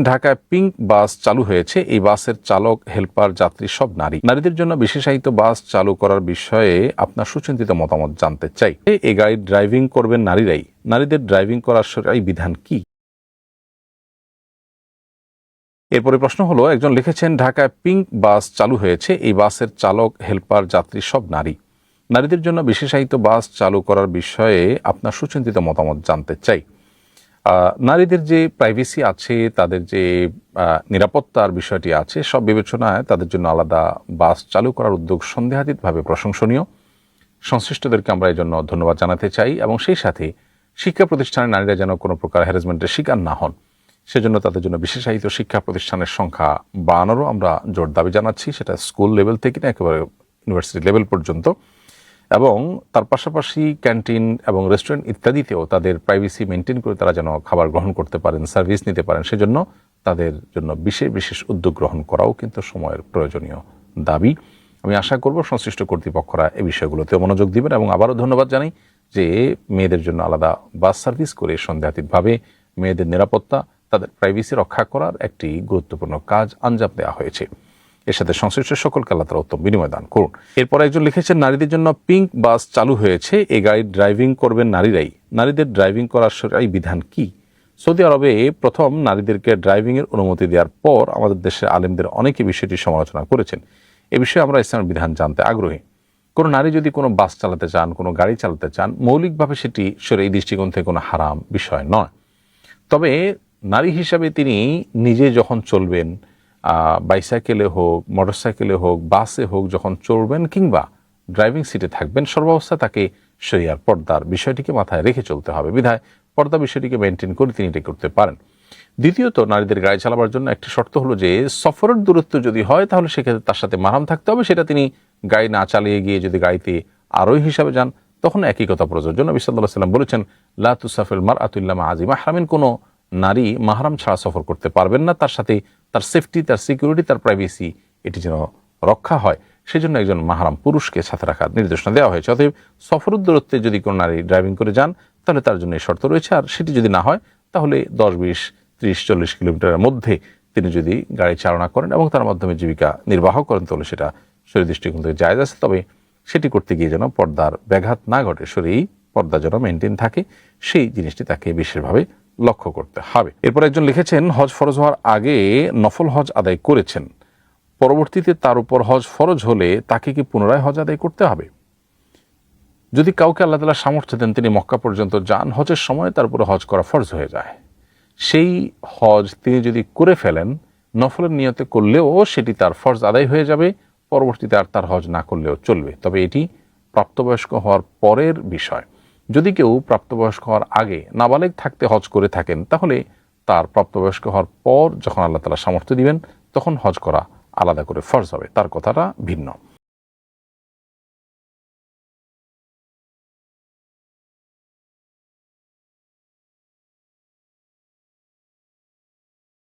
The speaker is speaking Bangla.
ঢাকায় পিঙ্ক বাস চালু হয়েছে। এই বাসের চালক, হেল্পার, যাত্রী সব নারী। নারীদের জন্য বিশেষায়িত বাস চালু করার বিষয়ে আপনার সুচিন্তিত মতামত জানতে চাই। এই গাড়ি ড্রাইভিং করবেন নারীরাই। নারীদের ড্রাইভিং করার শরঈ বিধান কি? এরপরে প্রশ্ন হলো, একজন লিখেছেন ঢাকায় পিঙ্ক বাস চালু হয়েছে। এই বাসের চালক, হেল্পার, যাত্রী সব নারী। নারীদের জন্য বিশেষায়িত বাস চালু করার বিষয়ে আপনার সুচিন্তিত মতামত জানতে চাই। নারীদের যে প্রাইভেসি আছে, তাদের যে নিরাপত্তার বিষয়টি আছে, সব বিবেচনায় তাদের জন্য আলাদা বাস চালু করার উদ্যোগ সন্দেহাতীতভাবে প্রশংসনীয়। সংশ্লিষ্টদেরকে আমরা এই জন্য ধন্যবাদ জানাতে চাই এবং সেই সাথে শিক্ষা প্রতিষ্ঠানে নারীরা যেন কোনো প্রকার হ্যারাসমেন্টের শিকার না হন, সেজন্য তাদের জন্য বিশেষায়িত শিক্ষা প্রতিষ্ঠানের সংখ্যা বাড়ানোরও আমরা জোর দাবি জানাচ্ছি, সেটা স্কুল লেভেল থেকে না একেবারে ইউনিভার্সিটি লেভেল পর্যন্ত। এবং তার পাশাপাশি ক্যান্টিন এবং রেস্টুরেন্ট ইত্যাদিতেও তাদের প্রাইভেসি মেনটেন করে তারা যেন খাবার গ্রহণ করতে পারেন, সার্ভিস নিতে পারেন, সেজন্য তাদের জন্য বিশেষ বিশেষ উদ্যোগ গ্রহণ করাও কিন্তু সময়ের প্রয়োজনীয় দাবি। আমি আশা করব সংশ্লিষ্ট কর্তৃপক্ষরা এই বিষয়গুলোতে মনোযোগ দিবেন। এবং আবারও ধন্যবাদ জানাই যে মেয়েদের জন্য আলাদা বাস সার্ভিস করে সন্দেহাতীতভাবে মেয়েদের নিরাপত্তা, তাদের প্রাইভেসি রক্ষা করার একটি গুরুত্বপূর্ণ কাজ আঞ্জাম দেওয়া হয়েছে। এর সাথে সংশ্লিষ্ট সকলকে আল্লাহ তাআলা উত্তম বিনিময় দান করুন। এরপর একজন লিখেছেন, নারীদের জন্য পিঙ্ক বাস চালু হয়েছে। এই গাড়ি ড্রাইভিং করবেন নারীরাই। নারীদের ড্রাইভিং করার শরঈ বিধান কি? সৌদি আরবে প্রথম নারীদেরকে ড্রাইভিংয়ের অনুমতি দেওয়ার পর আমাদের দেশের আলেমদের অনেকে বিষয়টি সমালোচনা করেছেন। এ বিষয়ে আমরা ইসলামের বিধান জানতে আগ্রহী। কোনো নারী যদি কোনো বাস চালাতে চান, কোনো গাড়ি চালাতে চান, মৌলিকভাবে সেটি শরঈ দৃষ্টিকোণ থেকে কোনো হারাম বিষয় নয়। তবে নারী হিসাবে তিনি নিজে যখন চলবেন, বাইসাইকেলে হোক, মোটরসাইকেলে হোক, বাসে হোক, যখন চড়বেন কিংবা ড্রাইভিং সিটে থাকবেন, সর্বাবস্থা তাকে শরিয়ার পর্দার বিষয়টিকে মাথায় রেখে চলতে হবে। বিধায় পর্দা বিষয়টিকে মেনটেন করে তিনি এটি করতে পারেন। দ্বিতীয়ত, নারীদের গাড়ি চালাবার জন্য একটি শর্ত হলো যে সফরের দূরত্ব যদি হয় তাহলে সেক্ষেত্রে তার সাথে মাহরাম থাকতে হবে। সেটা তিনি গাড়ি না চালিয়ে গিয়ে যদি গাড়িতে আরোহী হিসাবে যান তখন একই কথা প্রযোজ্য। নবী সাল্লাল্লাহু আলাইহি ওয়াসাল্লাম বলেছেন, লা তুসাফিরুল মারআতু ইল্লা মা আযি মাহরামিন। কোনো নারী মাহরাম ছাড়া সফর করতে পারবেন না। তার সাথে তার সেফটি, তার সিকিউরিটি, তার প্রাইভেসি এটি যেন রক্ষা হয়, সেজন্য একজন মাহরাম পুরুষকে সাথে রাখার নির্দেশনা দেওয়া হয়েছে। অতএব সফরের দূরত্বে যদি কোনো নারী ড্রাইভিং করে যান তাহলে তার জন্য এই শর্ত রয়েছে। আর সেটি যদি না হয় তাহলে 10, 20, 30, 40 কিলোমিটারের মধ্যে তিনি যদি গাড়ি চালনা করেন এবং তার মাধ্যমে জীবিকা নির্বাহ করেন তাহলে সেটা শরীর দৃষ্টিকোণ থেকে জায়েজ আছে। তবে সেটি করতে গিয়ে যেন পর্দার ব্যাঘাত না ঘটে, শরীর পর্দা যেন মেনটেন থাকে, সেই জিনিসটি তাকে বিশেষভাবে লক্ষ্য করতে হবে। এরপর একজন লিখেছেন, হজ ফরজ হওয়ার আগে নফল হজ আদায় করেছেন, পরবর্তীতে তার উপর হজ ফরজ হলে তাকে কি পুনরায় হজ আদায় করতে হবে? যদি কাউকে আল্লাহ তাআলা সামর্থ্য দেন তিনি মক্কা পর্যন্ত যান, হজের সময় তার উপরে হজ করা ফরজ হয়ে যায়, সেই হজ তিনি যদি করে ফেলেন নফলের নিয়তে করলেও সেটি তার ফরজ আদায় হয়ে যাবে, পরবর্তীতে আর তার হজ না করলেও চলবে। তবে এটি প্রাপ্তবয়স্ক হওয়ার পরের বিষয়। যদি কেউ প্রাপ্তবয়স্ক হওয়ার আগে নাবালেগ থাকতে হজ করে থাকেন তাহলে তার প্রাপ্তবয়স্ক হওয়ার পর যখন আল্লাহ তাআলা সামর্থ্য দিবেন তখন হজ করা আলাদা করে ফরজ হবে, তার কথাটা ভিন্ন।